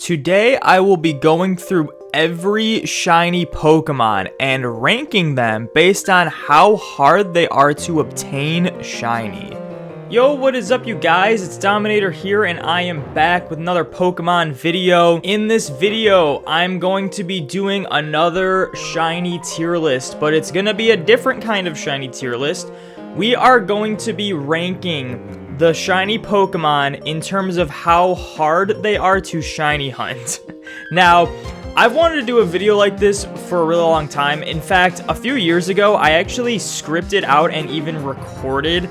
Today I will be going through every shiny Pokemon and ranking them based on how hard they are to obtain shiny. Yo, what is up you guys? It's Dominator here and I am back with another Pokemon video. In this video, I'm going to be doing another shiny tier list, but it's gonna be a different kind of shiny tier list. We are going to be ranking the shiny Pokemon in terms of how hard they are to shiny hunt. Now, I've wanted to do a video like this for a really long time. In fact, a few years ago, I actually scripted out and even recorded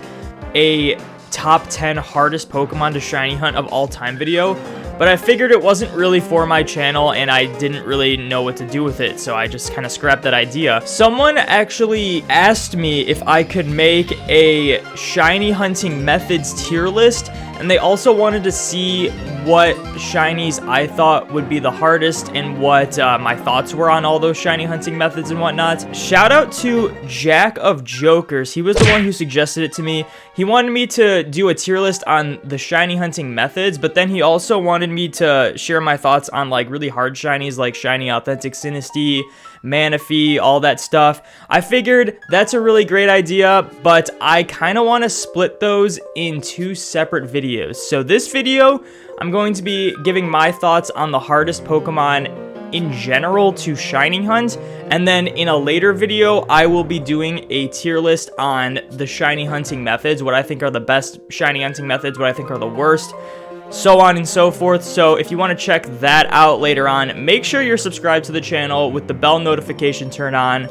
a top 10 hardest Pokemon to shiny hunt of all time video, but I figured it wasn't really for my channel and I didn't really know what to do with it, so I just kind of scrapped that idea. Someone actually asked me if I could make a shiny hunting methods tier list, and they also wanted to see what shinies I thought would be the hardest and what my thoughts were on all those shiny hunting methods and whatnot. Shout out to Jack of Jokers. He was the one who suggested it to me. He wanted me to do a tier list on the shiny hunting methods, but then he also wanted me to share my thoughts on like really hard shinies like shiny authentic Sinistea, Manaphy, all that stuff. I figured that's a really great idea, but I kind of want to split those in two separate videos. So this video, I'm going to be giving my thoughts on the hardest Pokemon in general to shiny hunt, and then in a later video, I will be doing a tier list on the shiny hunting methods, what I think are the best shiny hunting methods, what I think are the worst, so on and so forth. So if you want to check that out later on, make sure you're subscribed to the channel with the bell notification turned on.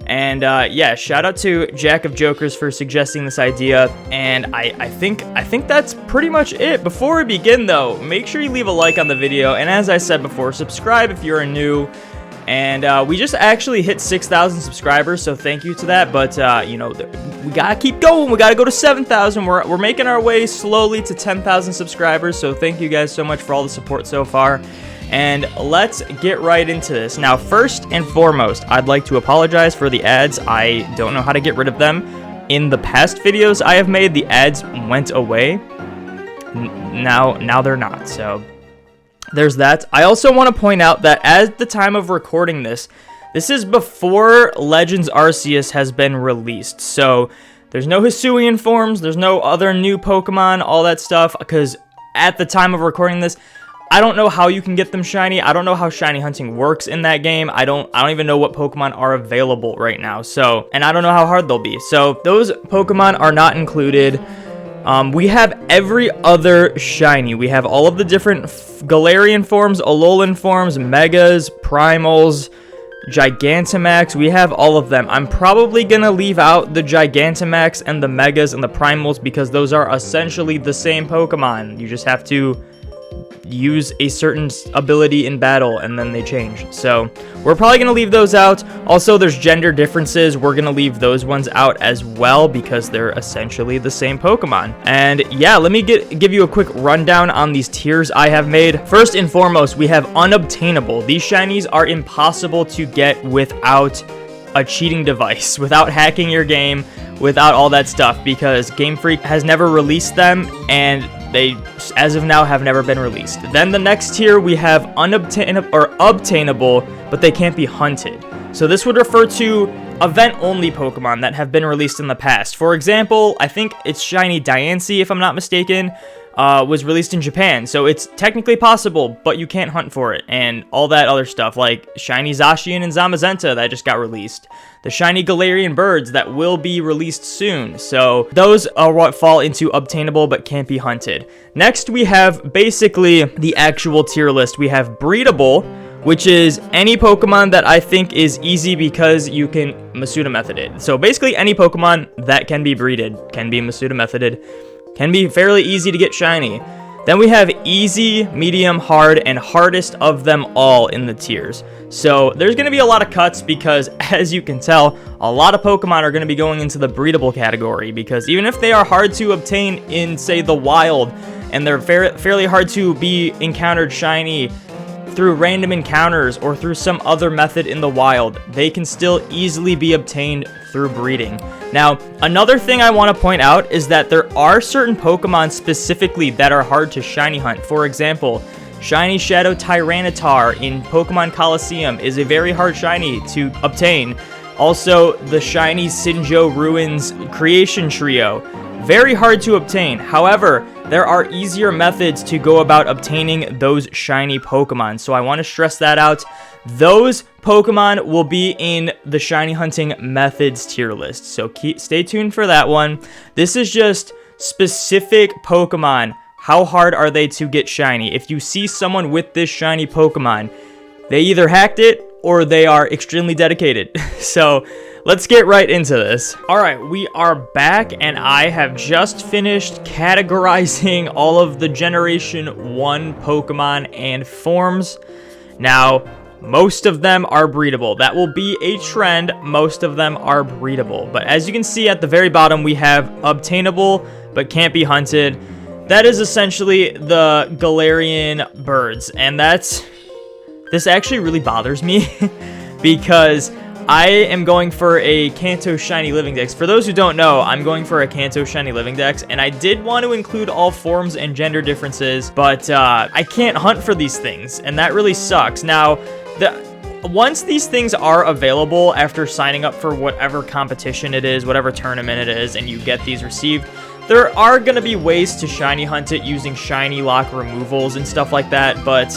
And yeah, shout out to Jack of Jokers for suggesting this idea, and I think that's pretty much it. Before we begin though, make sure you leave a like on the video, and as I said before, subscribe if you're new. And we just actually hit 6,000 subscribers, so thank you to that. But you know, we gotta keep going. We gotta go to 7,000. We're making our way slowly to 10,000 subscribers. So thank you guys so much for all the support so far. And let's get right into this. Now, first and foremost, I'd like to apologize for the ads. I don't know how to get rid of them. In the past videos I have made, the ads went away. Now they're not. So there's that. I also want to point out that at the time of recording this is before Legends Arceus has been released. So there's no Hisuian forms, there's no other new Pokemon, all that stuff, because at the time of recording this, I don't know how you can get them shiny. I don't know how shiny hunting works in that game. I don't even know what Pokemon are available right now. So, and I don't know how hard they'll be. So those Pokemon are not included. We have every other shiny. We have all of the different Galarian forms, Alolan forms, Megas, Primals, Gigantamax. We have all of them. I'm probably gonna leave out the Gigantamax and the Megas and the Primals because those are essentially the same Pokemon. You just have to use a certain ability in battle and then they change. So we're probably gonna leave those out. Also, there's gender differences. We're gonna leave those ones out as well because they're essentially the same Pokemon. And yeah, let me give you a quick rundown on these tiers I have made. First and foremost, we have unobtainable. These shinies are impossible to get without a cheating device, without hacking your game, without all that stuff, because Game Freak has never released them and they, as of now, have never been released. Then the next tier, we have unobtainable or obtainable, but they can't be hunted. So this would refer to event-only Pokemon that have been released in the past. For example, I think it's shiny Diancie, if I'm not mistaken, was released in Japan. So it's technically possible, but you can't hunt for it. And all that other stuff, like shiny Zacian and Zamazenta that just got released. The shiny Galarian birds that will be released soon. So those are what fall into obtainable but can't be hunted. Next, we have basically the actual tier list. We have breedable, which is any Pokemon that I think is easy because you can Masuda methoded. So basically any Pokemon that can be breeded can be Masuda methoded, can be fairly easy to get shiny. Then we have easy, medium, hard, and hardest of them all in the tiers. So there's going to be a lot of cuts because, as you can tell, a lot of Pokemon are going to be going into the breedable category because even if they are hard to obtain in, say, the wild, and they're fairly hard to be encountered shiny through random encounters or through some other method in the wild, they can still easily be obtained through breeding. Now, another thing I want to point out is that there are certain Pokemon specifically that are hard to shiny hunt. For example, Shiny Shadow Tyranitar in Pokemon Coliseum is a very hard shiny to obtain. Also, the shiny Sinjoh Ruins Creation Trio, very hard to obtain. However, there are easier methods to go about obtaining those shiny Pokemon, so I want to stress that out. Those Pokemon will be in the shiny hunting methods tier list, so stay tuned for that one. This is just specific Pokemon. How hard are they to get shiny? If you see someone with this shiny Pokemon, they either hacked it or they are extremely dedicated. So let's get right into this. All right, we are back, and I have just finished categorizing all of the Generation 1 Pokemon and forms. Now, most of them are breedable. That will be a trend. Most of them are breedable. But as you can see at the very bottom, we have obtainable but can't be hunted. That is essentially the Galarian birds, and this actually really bothers me because I am going for a Kanto Shiny Living Dex. For those who don't know, I'm going for a Kanto Shiny Living Dex, and I did want to include all forms and gender differences, but I can't hunt for these things, and that really sucks. Now, once these things are available after signing up for whatever competition it is, whatever tournament it is, and you get these received, there are going to be ways to shiny hunt it using shiny lock removals and stuff like that, but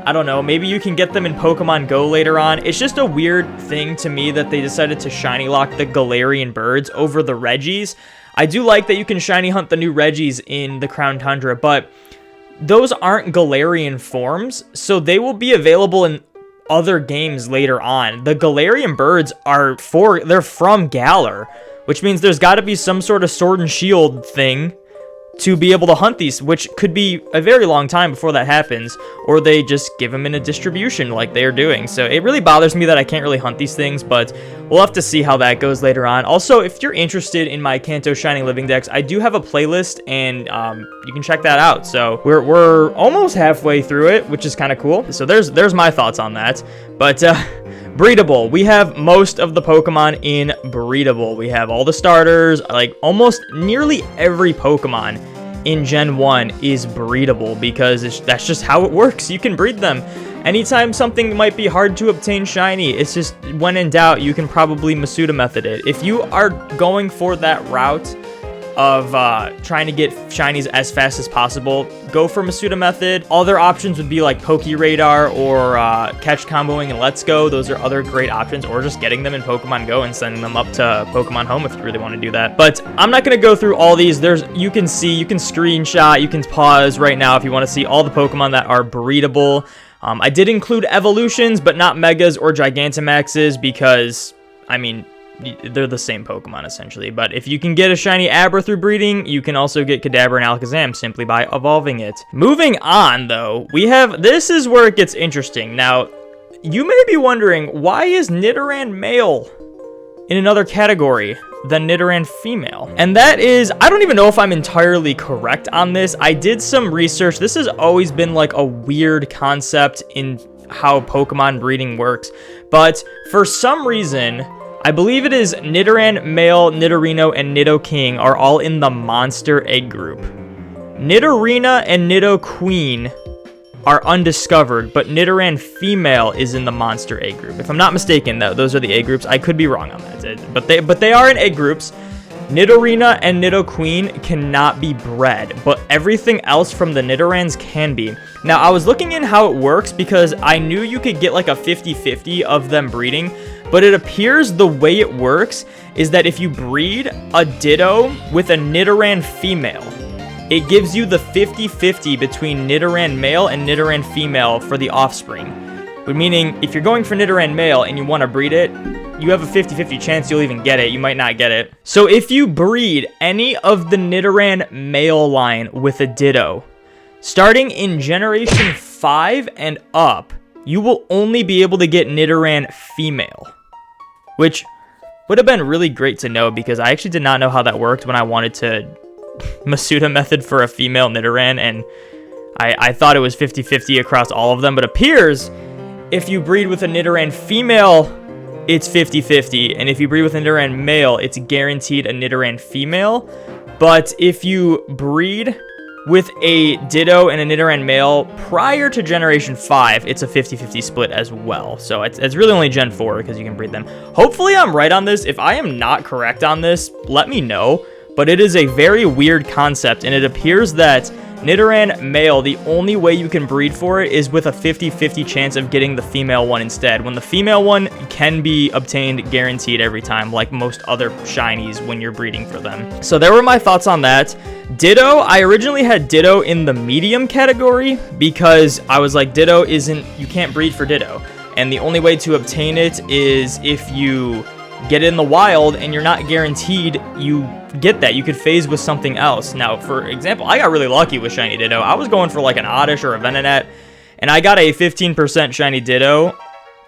I don't know, maybe you can get them in Pokemon Go later on. It's just a weird thing to me that they decided to shiny lock the Galarian birds over the Regis. I do like that you can shiny hunt the new Regis in the Crown Tundra, but those aren't Galarian forms, so they will be available in other games later on. The Galarian birds they're from Galar, which means there's got to be some sort of Sword and Shield thing to be able to hunt these, which could be a very long time before that happens, or they just give them in a distribution like they are doing. So it really bothers me that I can't really hunt these things, but we'll have to see how that goes later on. Also, if you're interested in my Kanto Shiny Living Dex, I do have a playlist, and you can check that out. So we're almost halfway through it, which is kind of cool. So there's my thoughts on that. But breedable. We have most of the Pokemon in breedable. We have all the starters, like almost nearly every Pokemon in Gen 1 is breedable because that's just how it works. You can breed them. Anytime something might be hard to obtain shiny, it's just when in doubt, you can probably Masuda method it. If you are going for that route of trying to get shinies as fast as possible, go for Masuda method. Other options would be like Poke Radar or catch comboing and Let's Go. Those are other great options, or just getting them in Pokemon Go and sending them up to Pokemon Home if you really want to do that. But I'm not going to go through all these. You can screenshot, you can pause right now if you want to see all the Pokemon that are breedable. I did include evolutions, but not Megas or Gigantamaxes because, I mean, they're the same Pokemon essentially. But if you can get a shiny Abra through breeding, you can also get Kadabra and Alakazam simply by evolving it. Moving on though, this is where it gets interesting. Now, you may be wondering, why is Nidoran male in another category than Nidoran female? And that is, I don't even know if I'm entirely correct on this. I did some research. This has always been like a weird concept in how Pokemon breeding works. But for some reason, I believe it is Nidoran male, Nidorino, and Nidoking are all in the monster egg group. Nidorina and Nidoqueen are undiscovered, but Nidoran female is in the monster egg group. If I'm not mistaken, though, those are the egg groups. I could be wrong on that, but they are in egg groups. Nidorina and Nidoqueen cannot be bred, but everything else from the Nidorans can be. Now, I was looking in how it works because I knew you could get like a 50-50 of them breeding, but it appears the way it works is that if you breed a Ditto with a Nidoran female, it gives you the 50-50 between Nidoran male and Nidoran female for the offspring. But meaning, if you're going for Nidoran male and you want to breed it, you have a 50-50 chance you'll even get it. You might not get it. So if you breed any of the Nidoran male line with a Ditto, starting in Generation 5 and up, you will only be able to get Nidoran female, which would have been really great to know because I actually did not know how that worked when I wanted to Masuda method for a female Nidoran, and I thought it was 50-50 across all of them, but appears if you breed with a Nidoran female, it's 50-50, and if you breed with a Nidoran male, it's guaranteed a Nidoran female. But if you breed with a Ditto and a Nidoran male prior to Generation 5, it's a 50-50 split as well. So it's really only Gen 4 because you can breed them. Hopefully I'm right on this. If I am not correct on this, let me know. But it is a very weird concept, and it appears that Nidoran male, the only way you can breed for it is with a 50-50 chance of getting the female one instead, when the female one can be obtained guaranteed every time, like most other shinies when you're breeding for them. So there were my thoughts on that. Ditto, I originally had Ditto in the medium category because I was like, Ditto you can't breed for Ditto. And the only way to obtain it is if you get it in the wild and you're not guaranteed you get that. You could phase with something else. Now, for example, I got really lucky with Shiny Ditto. I was going for like an Oddish or a Venonat, and I got a 15% Shiny Ditto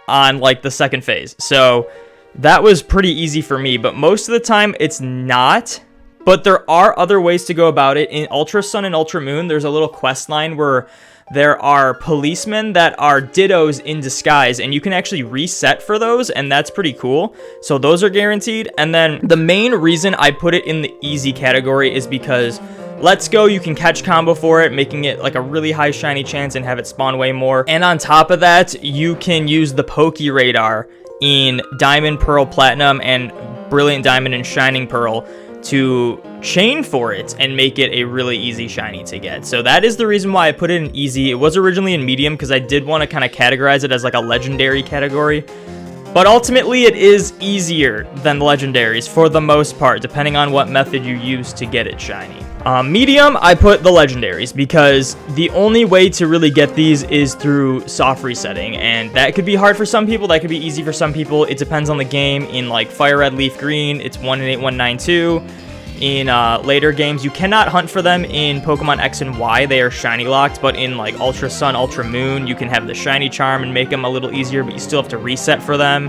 on like the second phase. So that was pretty easy for me, but most of the time it's not. But there are other ways to go about it. In Ultra Sun and Ultra Moon, there's a little quest line where there are policemen that are Dittos in disguise, and you can actually reset for those, and that's pretty cool. So those are guaranteed. And then the main reason I put it in the easy category is because Let's Go, you can catch combo for it, making it like a really high shiny chance and have it spawn way more. And on top of that, you can use the Poke Radar in Diamond, Pearl, Platinum, and Brilliant Diamond and Shining Pearl to chain for it and make it a really easy shiny to get. So that is the reason why I put it in easy. It was originally in medium because I did want to kind of categorize it as like a legendary category, but ultimately it is easier than the legendaries for the most part, depending on what method you use to get it shiny. Medium, I put the legendaries because the only way to really get these is through soft resetting, and that could be hard for some people, that could be easy for some people. It depends on the game. In like Fire Red, Leaf Green, it's 18192. In later games, you cannot hunt for them in Pokemon X and Y. They are shiny locked, but in like Ultra Sun, Ultra Moon, you can have the shiny charm and make them a little easier, but you still have to reset for them.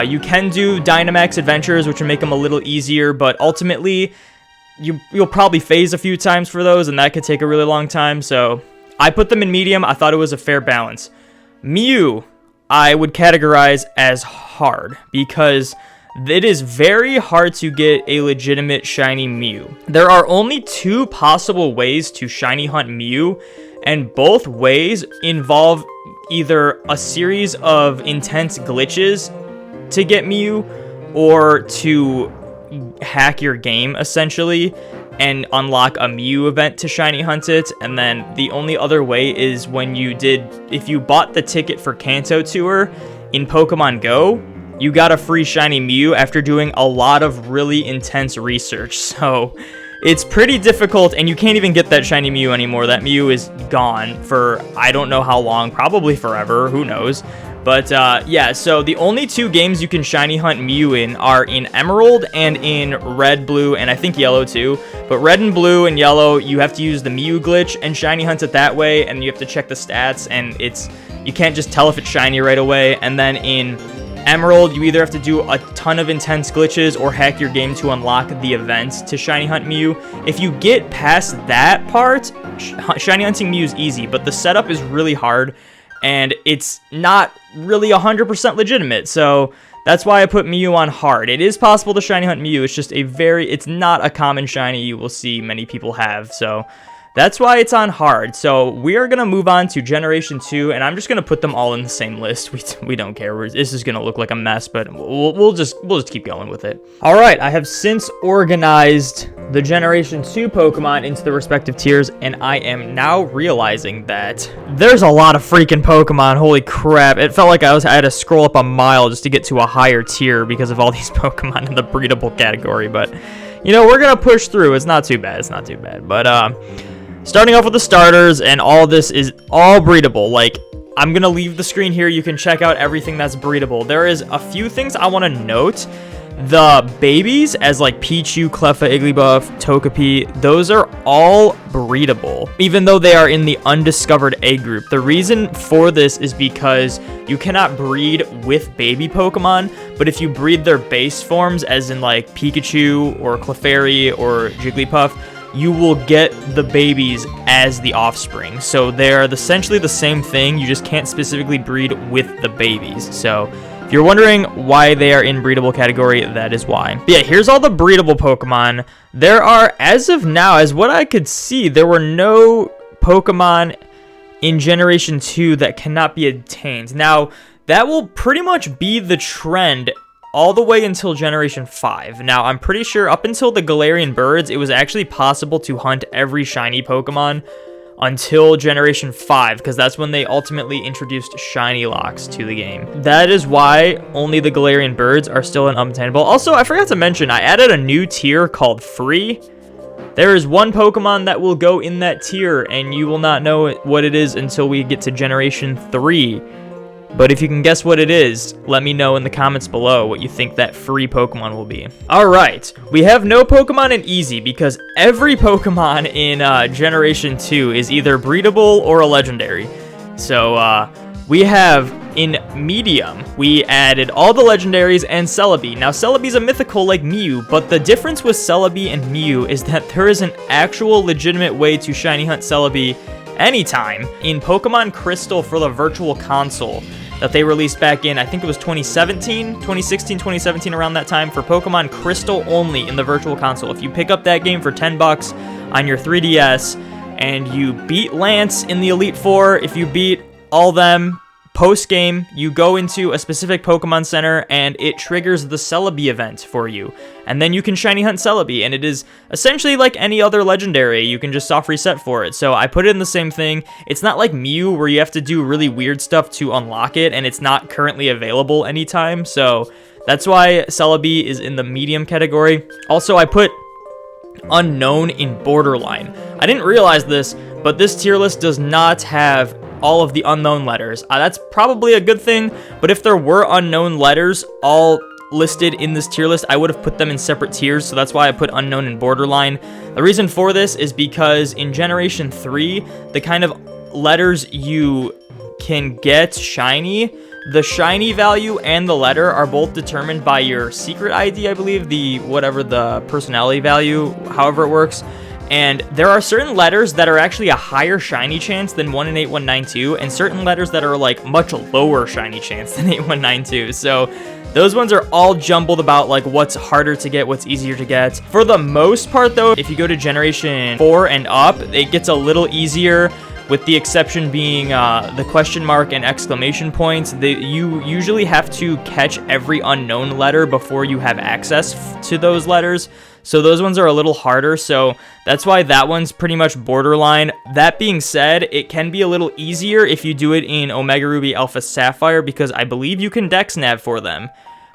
You can do Dynamax Adventures, which will make them a little easier, but ultimately you'll probably phase a few times for those, and that could take a really long time. So I put them in medium. I thought it was a fair balance. Mew, I would categorize as hard because it is very hard to get a legitimate shiny Mew. There are only two possible ways to shiny hunt Mew, and both ways involve either a series of intense glitches to get Mew or to hack your game essentially and unlock a Mew event to shiny hunt it. And then the only other way is if you bought the ticket for Kanto Tour in Pokemon Go, you got a free shiny Mew after doing a lot of really intense research. So it's pretty difficult, and you can't even get that shiny Mew anymore. That Mew is gone for I don't know how long, probably forever, who knows. But yeah, so the only two games you can shiny hunt Mew in are in Emerald and in Red, Blue, and I think Yellow too. But Red and Blue and Yellow, you have to use the Mew glitch and shiny hunt it that way, and you have to check the stats, and you can't just tell if it's shiny right away. And then in Emerald, you either have to do a ton of intense glitches or hack your game to unlock the events to shiny hunt Mew. If you get past that part, shiny hunting Mew is easy, but the setup is really hard, and it's not really 100% legitimate. So that's why I put Mew on hard. It is possible to shiny hunt Mew. It's just it's not a common shiny you will see many people have. So that's why it's on hard. So we are going to move on to Generation 2, and I'm just going to put them all in the same list. We don't care. This is going to look like a mess, but we'll just keep going with it. All right, I have since organized the Generation 2 Pokemon into the respective tiers, and I am now realizing that there's a lot of freaking Pokemon. Holy crap. It felt like I had to scroll up a mile just to get to a higher tier because of all these Pokemon in the breedable category, but you know, we're going to push through. It's not too bad. But starting off with the starters, and all this is all breedable. Like, I'm going to leave the screen here. You can check out everything that's breedable. There is a few things I want to note. The babies, as like Pichu, Cleffa, Igglybuff, Togepi, those are all breedable, even though they are in the undiscovered A group. The reason for this is because you cannot breed with baby Pokemon, but if you breed their base forms, as in like Pikachu or Clefairy or Jigglypuff, you will get the babies as the offspring. So they're essentially the same thing, you just can't specifically breed with the babies. So If you're wondering why they are in breedable category, that is why. But yeah, here's all the breedable Pokemon. There are, as of now, as what I could see, there were no Pokemon in Generation 2 that cannot be obtained. Now, that will pretty much be the trend all the way until Generation 5. Now, I'm pretty sure up until the Galarian Birds, it was actually possible to hunt every shiny Pokemon until Generation 5, because that's when they ultimately introduced shiny locks to the game. That is why only the Galarian Birds are still unobtainable. Also, I forgot to mention, I added a new tier called Free. There is one Pokemon that will go in that tier, and you will not know what it is until we get to Generation 3. But if you can guess what it is, let me know in the comments below what you think that free Pokemon will be. Alright, we have no Pokemon in Easy because every Pokemon in Generation 2 is either breedable or a legendary. So, we have in Medium, we added all the legendaries and Celebi. Now, Celebi's a mythical like Mew, but the difference with Celebi and Mew is that there is an actual legitimate way to shiny hunt Celebi anytime in Pokemon Crystal for the Virtual Console that they released back in, I think it was 2016, 2017, around that time, for Pokemon Crystal only in the Virtual Console. If you pick up that game for $10 on your 3DS and you beat Lance in the Elite Four, if you beat all them, post-game, you go into a specific Pokemon Center and it triggers the Celebi event for you. And then you can shiny hunt Celebi, and it is essentially like any other legendary. You can just soft reset for it. So I put it in the same thing. It's not like Mew where you have to do really weird stuff to unlock it, and it's not currently available anytime. So that's why Celebi is in the medium category. Also, I put Unknown in Borderline. I didn't realize this, but this tier list does not have all of the unknown letters. That's probably a good thing, but if there were unknown letters all listed in this tier list, I would have put them in separate tiers, so that's why I put Unknown in Borderline. The reason for this is because in Generation 3, the kind of letters you can get shiny, the shiny value and the letter are both determined by your secret ID, I believe, whatever the personality value, however it works. And there are certain letters that are actually a higher shiny chance than 1 in 8192, and certain letters that are like much lower shiny chance than 8192. So those ones are all jumbled about like what's harder to get, what's easier to get. For the most part though, if you go to Generation 4 and up, it gets a little easier, with the exception being the question mark and exclamation points. You usually have to catch every unknown letter before you have access to those letters. So those ones are a little harder, so that's why that one's pretty much borderline. That being said, it can be a little easier if you do it in Omega Ruby Alpha Sapphire, because I believe you can Dex Nav for them,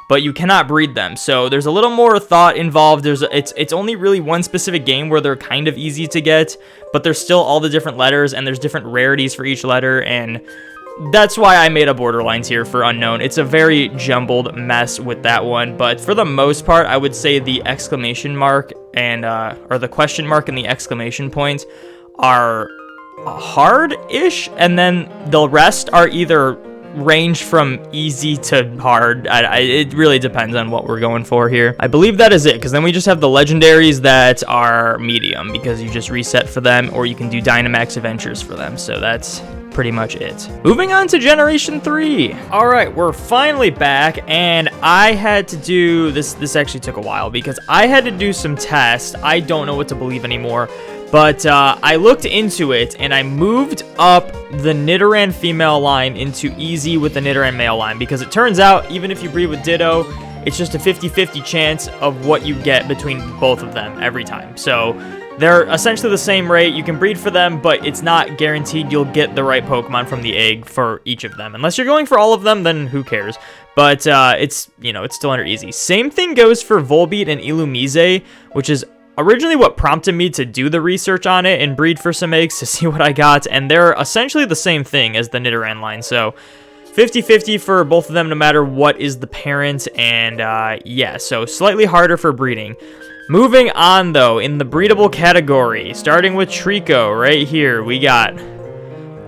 but you cannot breed them. So there's a little more thought involved. It's only really one specific game where they're kind of easy to get, but there's still all the different letters, and there's different rarities for each letter, and that's why I made a borderline tier for Unknown. It's a very jumbled mess with that one, but for the most part, I would say the exclamation mark and or the question mark and the exclamation point are hard-ish, and then the rest are either range from easy to hard. It really depends on what we're going for here. I believe that is it, because then we just have the legendaries that are medium, because you just reset for them, or you can do Dynamax Adventures for them. So that's pretty much it. Moving on to Generation 3. All right, we're finally back, and I had to do this. This actually took a while because I had to do some tests. I don't know what to believe anymore. But I looked into it, and I moved up the Nidoran female line into Easy with the Nidoran male line, because it turns out, even if you breed with Ditto, it's just a 50-50 chance of what you get between both of them every time. So they're essentially the same rate. You can breed for them, but it's not guaranteed you'll get the right Pokemon from the egg for each of them. Unless you're going for all of them, then who cares? But it's still under Easy. Same thing goes for Volbeat and Illumise, which is originally what prompted me to do the research on it and breed for some eggs to see what I got, and they're essentially the same thing as the Nidoran line, so 50-50 for both of them no matter what is the parent, and yeah, so slightly harder for breeding. Moving on though, in the breedable category, starting with Treecko right here, we got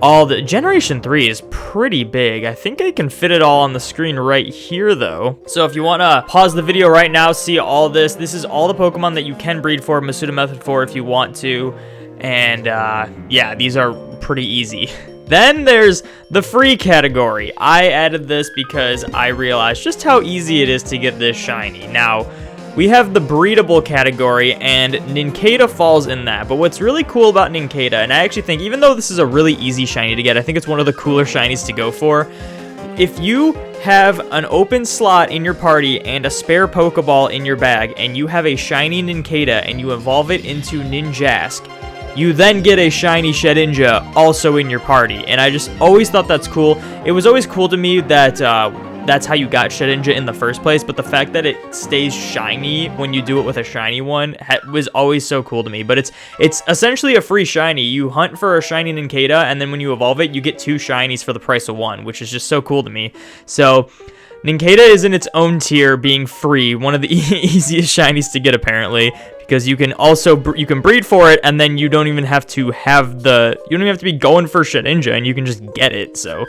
all the Generation 3 is pretty big. I think I can fit it all on the screen right here though. So if you want to pause the video right now, see all this. This is all the Pokemon that you can breed for Masuda Method for if you want to. And yeah, these are pretty easy. Then there's the free category. I added this because I realized just how easy it is to get this shiny. Now, we have the breedable category, and Nincada falls in that. But what's really cool about Nincada, and I actually think, even though this is a really easy shiny to get, I think it's one of the cooler shinies to go for. If you have an open slot in your party and a spare Pokeball in your bag, and you have a shiny Nincada, and you evolve it into Ninjask, you then get a shiny Shedinja also in your party. And I just always thought that's cool. It was always cool to me that that's how you got Shedinja in the first place, but the fact that it stays shiny when you do it with a shiny one was always so cool to me. But it's essentially a free shiny. You hunt for a shiny Nincada, and then when you evolve it, you get 2 shinies for the price of 1, which is just so cool to me. So Nincada is in its own tier, being free, one of the easiest shinies to get apparently, because you can also you can breed for it, and then you don't even have to be going for Shedinja, and you can just get it. So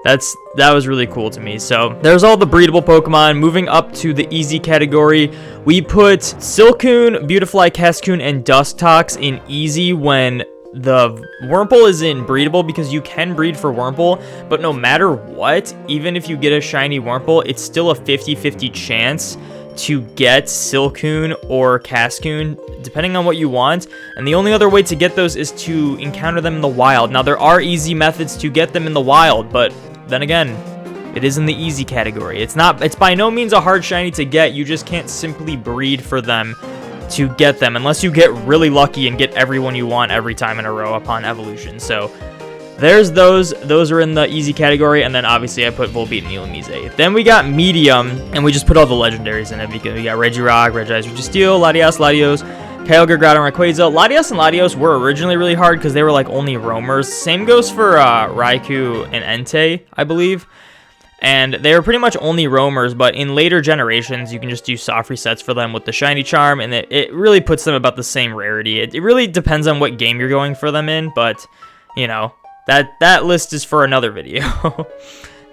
that was really cool to me. So there's all the breedable Pokemon. Moving up to the easy category, we put Silcoon, Beautifly, Cascoon, and Dustox in easy when the Wurmple is in breedable, because you can breed for Wurmple, but no matter what, even if you get a shiny Wurmple, it's still a 50-50 chance to get Silcoon or Cascoon, depending on what you want. And the only other way to get those is to encounter them in the wild. Now, there are easy methods to get them in the wild, but then again, it is in the easy category. It's by no means a hard shiny to get. You just can't simply breed for them to get them, unless you get really lucky and get everyone you want every time in a row upon evolution. So there's those are in the easy category, and then obviously I put Volbeat and Illumise. Then we got medium, and we just put all the legendaries in it, because we got Regirock, Regice, Registeel, Latios, Kyogre, Groudon, Rayquaza. Latios and Latios were originally really hard because they were like only roamers. Same goes for Raikou and Entei, I believe. And they were pretty much only roamers, but in later generations, you can just do soft resets for them with the Shiny Charm, and it really puts them about the same rarity. It really depends on what game you're going for them in, but, you know, that list is for another video.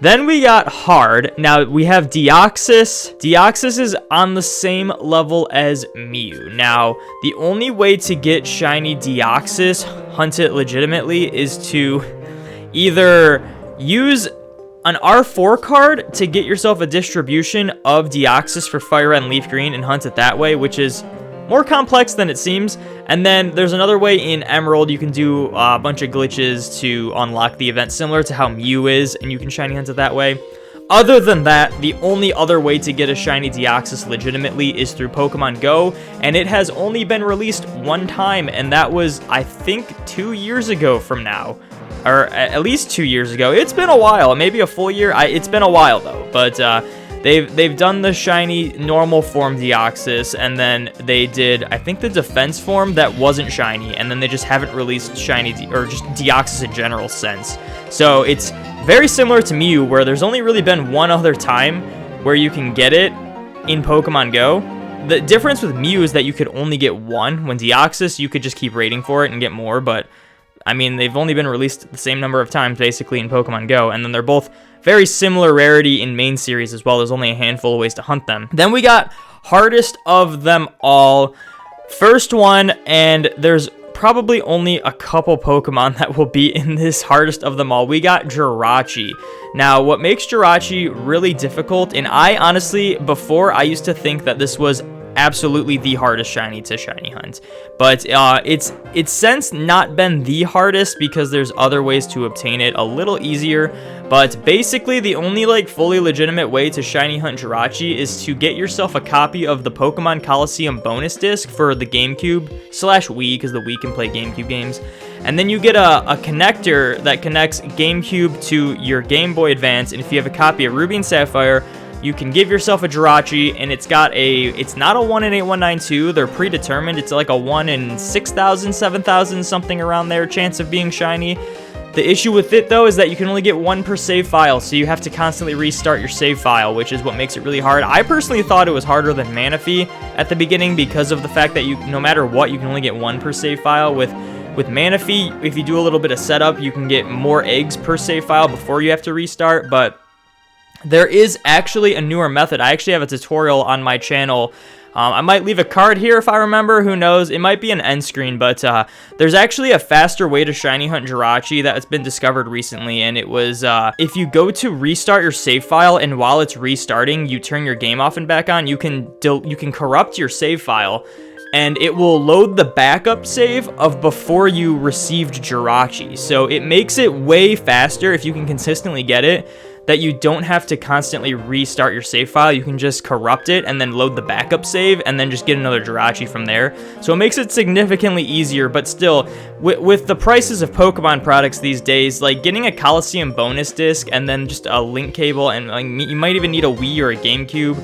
Then we got hard. Now, we have Deoxys. Deoxys is on the same level as Mew. Now, the only way to get shiny Deoxys, hunt it legitimately, is to either use an R4 card to get yourself a distribution of Deoxys for Fire Red and Leaf Green and hunt it that way, which is more complex than it seems. And then there's another way in Emerald. You can do a bunch of glitches to unlock the event, similar to how Mew is, and you can shiny hunt it that way. Other than that, the only other way to get a shiny Deoxys legitimately is through Pokemon Go, and it has only been released one time, and that was, I think, 2 years ago from now. Or at least 2 years ago. It's been a while, maybe a full year. It's been a while though, but they've done the shiny normal form Deoxys, and then they did, I think, the defense form that wasn't shiny, and then they just haven't released shiny or just Deoxys in general since. So it's very similar to Mew, where there's only really been one other time where you can get it in Pokemon Go. The difference with Mew is that you could only get one. When Deoxys, you could just keep raiding for it and get more, but I mean, they've only been released the same number of times, basically, in Pokemon Go, and then they're both very similar rarity in main series as well. There's only a handful of ways to hunt them. Then we got hardest of them all. First one, and there's probably only a couple Pokemon that will be in this hardest of them all. We got Jirachi. Now, what makes Jirachi really difficult, and I honestly, before, I used to think that this was absolutely the hardest shiny to shiny hunt, but it's since not been the hardest because there's other ways to obtain it a little easier. But basically, the only like fully legitimate way to shiny hunt Jirachi is to get yourself a copy of the Pokemon Coliseum bonus disc for the GameCube/Wii, because the Wii can play GameCube games, and then you get a connector that connects GameCube to your Game Boy Advance. And if you have a copy of Ruby and Sapphire, you can give yourself a Jirachi, and it's not a 1 in 8192, they're predetermined. It's like a 1 in 6,000, 7,000, something around there chance of being shiny. The issue with it, though, is that you can only get one per save file, so you have to constantly restart your save file, which is what makes it really hard. I personally thought it was harder than Manaphy at the beginning because of the fact that no matter what, you can only get one per save file. With Manaphy, if you do a little bit of setup, you can get more eggs per save file before you have to restart, but there is actually a newer method. I actually have a tutorial on my channel I might leave a card here if I remember, who knows. It might be an end screen, but there's actually a faster way to shiny hunt Jirachi that has been discovered recently, and it was if you go to restart your save file, and while it's restarting, you turn your game off and back on, you can corrupt your save file, and it will load the backup save of before you received Jirachi. So it makes it way faster if you can consistently get it, that you don't have to constantly restart your save file. You can just corrupt it and then load the backup save and then just get another Jirachi from there. So it makes it significantly easier, but still, with the prices of Pokemon products these days, like getting a Coliseum bonus disc and then just a link cable, and like, you might even need a Wii or a GameCube.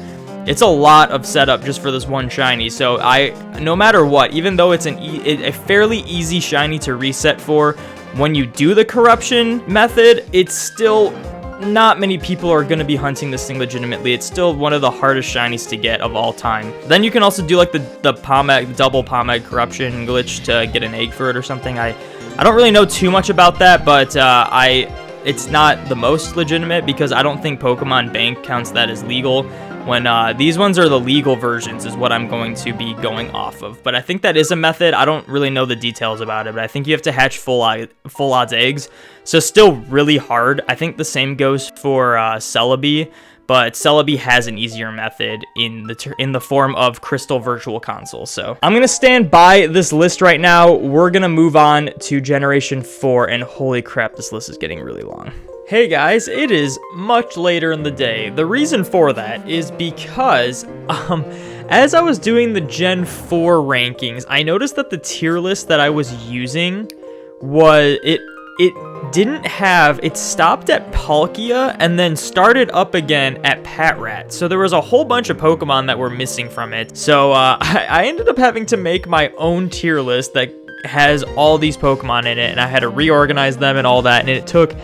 It's a lot of setup just for this one shiny. So no matter what, even though it's a fairly easy shiny to reset for, when you do the corruption method, it's still not many people are going to be hunting this thing legitimately. It's still one of the hardest shinies to get of all time. Then you can also do like the Pomeg, double Pomeg corruption glitch to get an egg for it or something. I don't really know too much about that, but it's not the most legitimate because I don't think Pokemon Bank counts that as legal. When these ones are the legal versions is what I'm going to be going off of. But I think that is a method. I don't really know the details about it, but I think you have to hatch full odds eggs. So still really hard. I think the same goes for Celebi, but Celebi has an easier method in the form of Crystal Virtual Console. So I'm going to stand by this list right now. We're going to move on to Generation 4, and holy crap, this list is getting really long. Hey guys, it is much later in the day. The reason for that is because, as I was doing the Gen 4 rankings, I noticed that the tier list that I was using it stopped at Palkia and then started up again at Patrat. So there was a whole bunch of Pokemon that were missing from it. So I ended up having to make my own tier list that has all these Pokemon in it, and I had to reorganize them and all that, and it took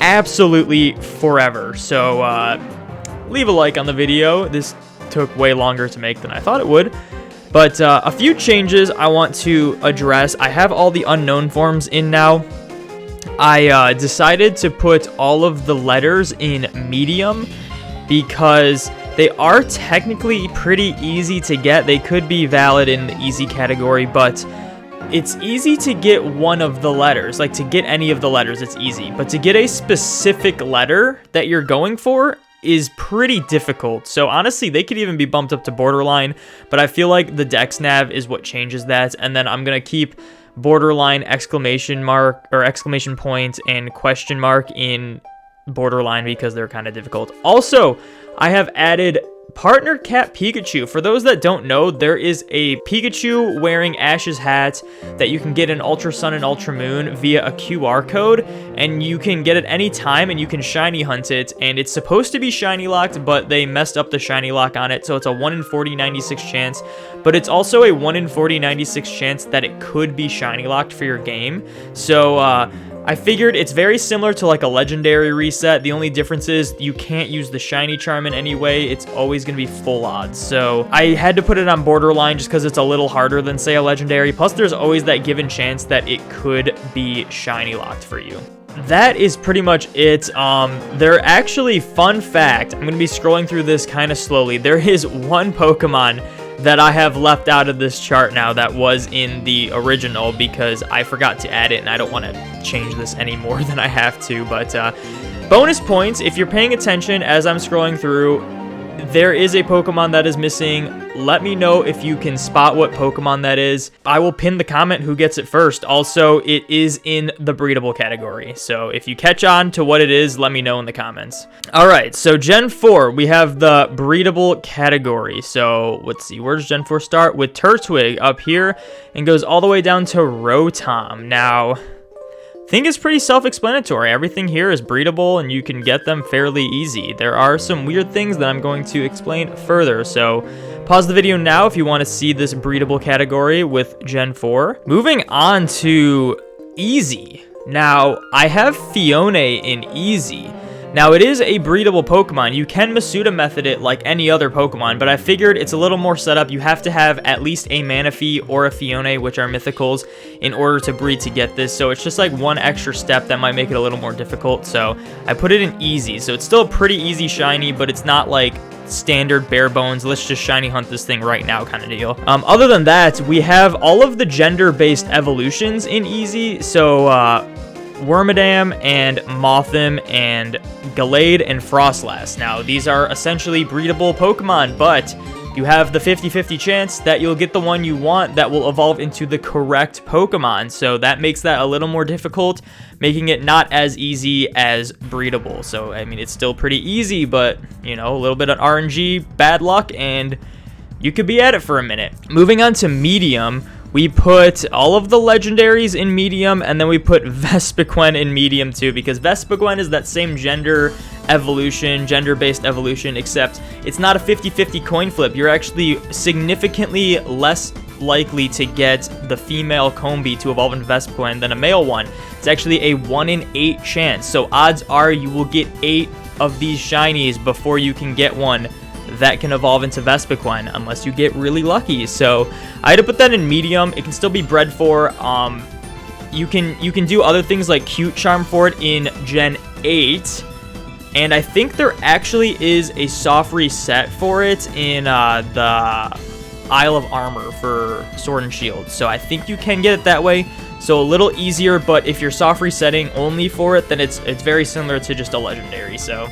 absolutely forever. So leave a like on the video. This took way longer to make than I thought it would, but a few changes I want to address. I have all the unknown forms in now. I decided to put all of the letters in medium because they are technically pretty easy to get. They could be valid in the easy category, but it's easy to get one of the letters. Like, to get any of the letters, it's easy. But to get a specific letter that you're going for is pretty difficult. So honestly, they could even be bumped up to borderline, but I feel like the Dex Nav is what changes that. And then I'm going to keep borderline, exclamation mark or exclamation point, and question mark in borderline because they're kind of difficult. Also, I have added Partner Cat Pikachu. For those that don't know, there is a Pikachu wearing Ash's hat that you can get in Ultra Sun and Ultra Moon via a QR code, and you can get it any time, and you can shiny hunt it, and it's supposed to be shiny locked, but they messed up the shiny lock on it, so it's a 1 in 40-96 chance, but it's also a 1 in 40-96 chance that it could be shiny locked for your game. So I figured it's very similar to like a legendary reset. The only difference is you can't use the shiny charm in any way. It's always going to be full odds. So I had to put it on borderline just because it's a little harder than, say, a legendary. Plus, there's always that given chance that it could be shiny locked for you. That is pretty much it. There actually, fun fact, I'm going to be scrolling through this kind of slowly. There is one Pokemon that I have left out of this chart now that was in the original because I forgot to add it, and I don't want to change this any more than I have to. But bonus points, if you're paying attention as I'm scrolling through, there is a Pokemon that is missing. Let me know if you can spot what Pokemon that is. I will pin the comment who gets it first. Also, it is in the breedable category. So if you catch on to what it is, let me know in the comments. All right, so Gen 4, we have the breedable category. So let's see, where does Gen 4 start? With Turtwig up here and goes all the way down to Rotom. Now, I think it's pretty self-explanatory. Everything here is breedable and you can get them fairly easy. There are some weird things that I'm going to explain further, so pause the video now if you want to see this breedable category with Gen 4. Moving on to Easy. Now, I have Fione in Easy. Now, it is a breedable Pokemon. You can Masuda method it like any other Pokemon, but I figured it's a little more set up. You have to have at least a Manaphy or a Phione, which are mythicals, in order to breed to get this. So it's just like one extra step that might make it a little more difficult. So I put it in easy. So it's still a pretty easy shiny, but it's not like standard bare bones, let's just shiny hunt this thing right now kind of deal. Other than that, we have all of the gender-based evolutions in easy. So Wormadam and Mothim and Gallade and Frostlass. Now, these are essentially breedable Pokemon, but you have the 50-50 chance that you'll get the one you want that will evolve into the correct Pokemon. So that makes that a little more difficult, making it not as easy as breedable. So, I mean, it's still pretty easy, but, you know, a little bit of RNG, bad luck, and you could be at it for a minute. Moving on to medium, we put all of the legendaries in medium, and then we put Vespiquen in medium too, because Vespiquen is that same gender evolution, gender-based evolution, except it's not a 50-50 coin flip. You're actually significantly less likely to get the female Combee to evolve into Vespiquen than a male one. It's actually a 1 in 8 chance, so odds are you will get 8 of these shinies before you can get one that can evolve into Vespiquen, unless you get really lucky. So I had to put that in medium. It can still be bred for. You can do other things like Cute Charm for it in Gen 8, and I think there actually is a soft reset for it in the Isle of Armor for Sword and Shield. So I think you can get it that way. So a little easier, but if you're soft resetting only for it, then it's very similar to just a legendary. So,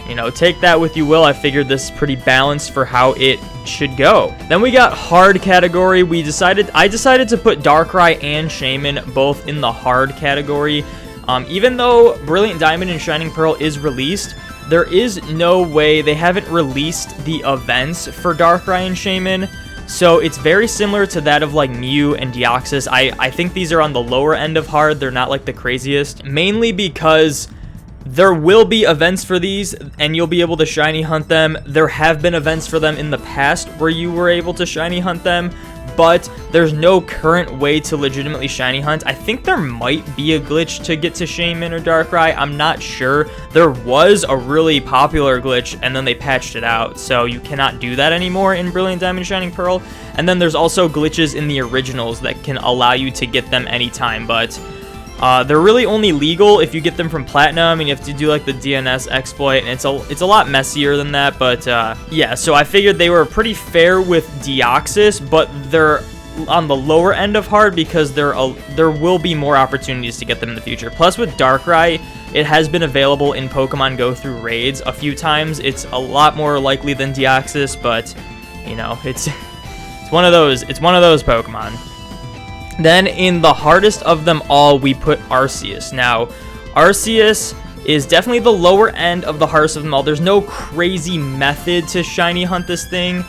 you know, take that with you will. I figured this is pretty balanced for how it should go. Then we got hard category. I decided to put Darkrai and Shaymin both in the hard category. Even though Brilliant Diamond and Shining Pearl is released, there is no way they haven't released the events for Darkrai and Shaymin. So it's very similar to that of like Mew and Deoxys. I think these are on the lower end of hard. They're not like the craziest, mainly because there will be events for these, and you'll be able to shiny hunt them. There have been events for them in the past where you were able to shiny hunt them, but there's no current way to legitimately shiny hunt. I think there might be a glitch to get to Shaymin or Darkrai. I'm not sure. There was a really popular glitch, and then they patched it out, so you cannot do that anymore in Brilliant Diamond Shining Pearl. And then there's also glitches in the originals that can allow you to get them anytime, but they're really only legal if you get them from Platinum, and you have to do like the DNS exploit, and it's a lot messier than that. But yeah, so I figured they were pretty fair with Deoxys, but they're on the lower end of hard because there will be more opportunities to get them in the future. Plus with Darkrai, it has been available in Pokemon Go through raids a few times. It's a lot more likely than Deoxys, but you know, it's one of those Pokemon. Then in the hardest of them all, we put Arceus. Now, Arceus is definitely the lower end of the hardest of them all. There's no crazy method to shiny hunt this thing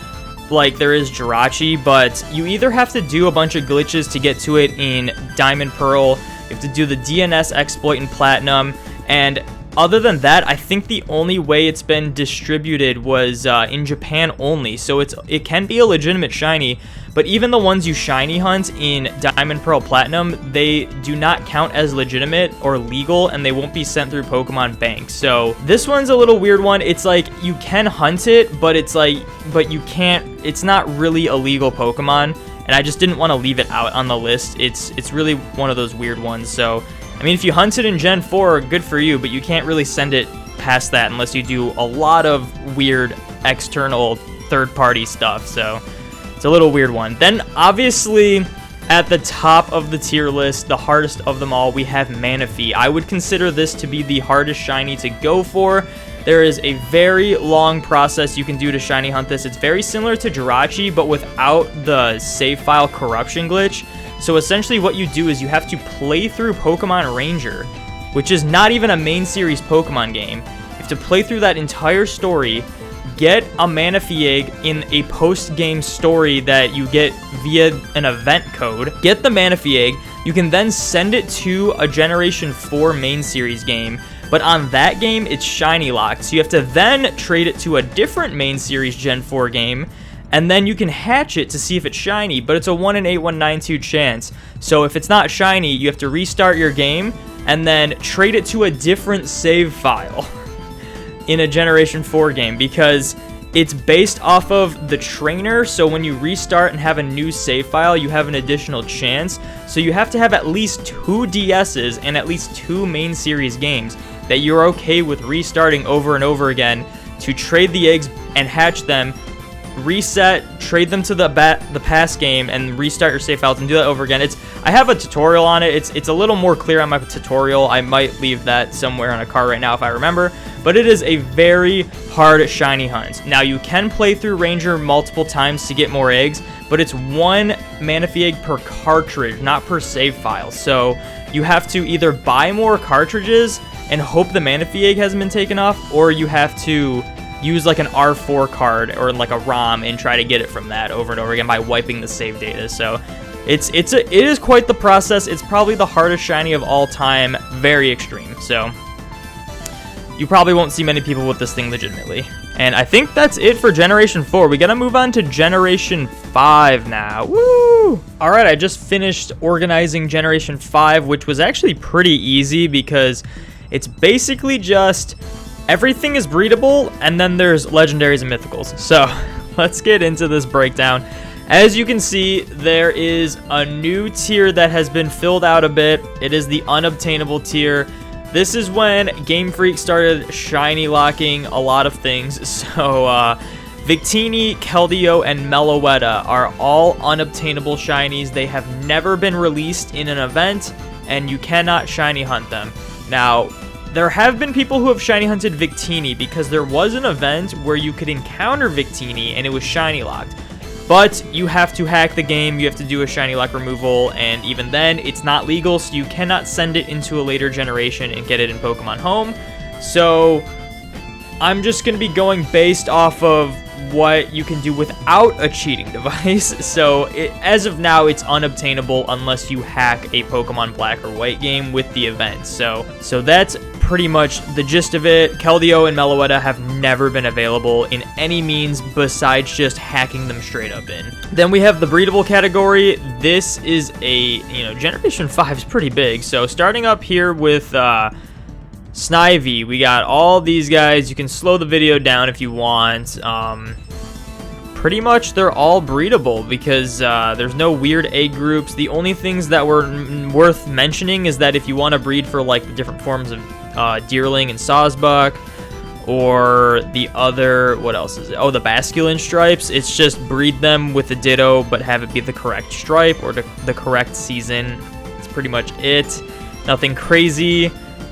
like there is Jirachi, but you either have to do a bunch of glitches to get to it in Diamond Pearl, you have to do the DNS exploit in Platinum, and other than that, I think the only way it's been distributed was in Japan only, so it can be a legitimate shiny, but even the ones you shiny hunt in Diamond Pearl Platinum, they do not count as legitimate or legal, and they won't be sent through Pokemon Bank. So this one's a little weird one. It's like you can hunt it, but you can't. It's not really a legal Pokemon, and I just didn't want to leave it out on the list. It's really one of those weird ones. So I mean, if you hunt it in Gen 4, good for you, but you can't really send it past that unless you do a lot of weird external third-party stuff. So it's a little weird one. Then, obviously, at the top of the tier list, the hardest of them all, we have Manaphy. I would consider this to be the hardest shiny to go for. There is a very long process you can do to shiny hunt this. It's very similar to Jirachi, but without the save file corruption glitch. So essentially what you do is you have to play through Pokemon Ranger, which is not even a main series Pokemon game. You have to play through that entire story, get a Manaphy egg in a post-game story that you get via an event code, get the Manaphy egg, you can then send it to a Generation 4 main series game, but on that game, it's shiny locked. So you have to then trade it to a different main series Gen 4 game, and then you can hatch it to see if it's shiny, but it's a 1 in 8192 chance. So if it's not shiny, you have to restart your game and then trade it to a different save file. in a Generation 4 game because it's based off of the trainer, so when you restart and have a new save file, you have an additional chance. So you have to have at least 2 DSs and at least 2 main series games that you're okay with restarting over and over again to trade the eggs and hatch them, reset, trade them to the past game, and restart your save files and do that over again. I have a tutorial on it. It's a little more clear on my tutorial. I might leave that somewhere on a card right now if I remember. But it is a very hard shiny hunt. Now you can play through Ranger multiple times to get more eggs, but it's 1 Manaphy egg per cartridge, not per save file. So you have to either buy more cartridges and hope the Manaphy egg hasn't been taken off, or you have to use like an R4 card or like a ROM and try to get it from that over and over again by wiping the save data. So it is quite the process. It's probably the hardest shiny of all time, very extreme. So you probably won't see many people with this thing legitimately. And I think that's it for Generation 4. We gotta move on to Generation 5 now. Woo! Alright, I just finished organizing Generation 5, which was actually pretty easy because it's basically just everything is breedable, and then there's legendaries and mythicals. So let's get into this breakdown. As you can see, there is a new tier that has been filled out a bit. It is the unobtainable tier. This is when Game Freak started shiny locking a lot of things. So Victini, Keldeo, and Meloetta are all unobtainable shinies. They have never been released in an event, and you cannot shiny hunt them. Now, there have been people who have shiny hunted Victini because there was an event where you could encounter Victini and it was shiny locked. But you have to hack the game, you have to do a shiny lock removal, and even then, it's not legal, so you cannot send it into a later generation and get it in Pokemon Home. So I'm just going to be going based off of what you can do without a cheating device. So as of now, it's unobtainable unless you hack a Pokemon Black or White game with the event. So that's pretty much the gist of it. Keldeo and Meloetta have never been available in any means besides just hacking them straight up in. Then we have the breedable category. This is Generation 5 is pretty big. So starting up here with Snivy, we got all these guys. You can slow the video down if you want. Pretty much they're all breedable because there's no weird egg groups. The only things that were worth mentioning is that if you want to breed for like the different forms of Deerling and Sawsbuck, or the other, what else is it? Oh, the Basculin stripes. It's just breed them with the Ditto, but have it be the correct stripe or the correct season. That's pretty much it. Nothing crazy.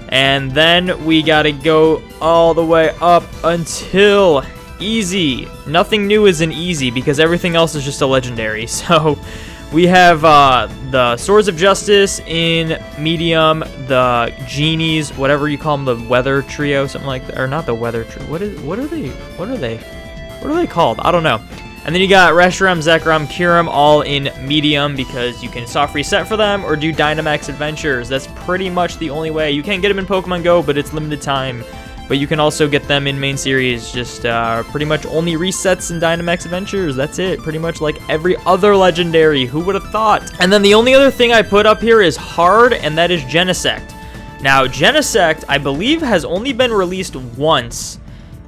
And then we gotta go all the way up until easy. Nothing new is in easy because everything else is just a legendary. So we have the Swords of Justice in medium, the Genies, whatever you call them, the Weather Trio, something like that, or not the Weather Trio. What are they called? I don't know. And then you got Reshiram, Zekrom, Kyurem all in medium because you can soft reset for them or do Dynamax Adventures. That's pretty much the only way. You can't get them in Pokemon Go, but it's limited time. But you can also get them in main series, just pretty much only resets in Dynamax Adventures. That's it, pretty much like every other legendary. Who would have thought? And then the only other thing I put up here is hard, and that is Genesect. Now, Genesect, I believe, has only been released once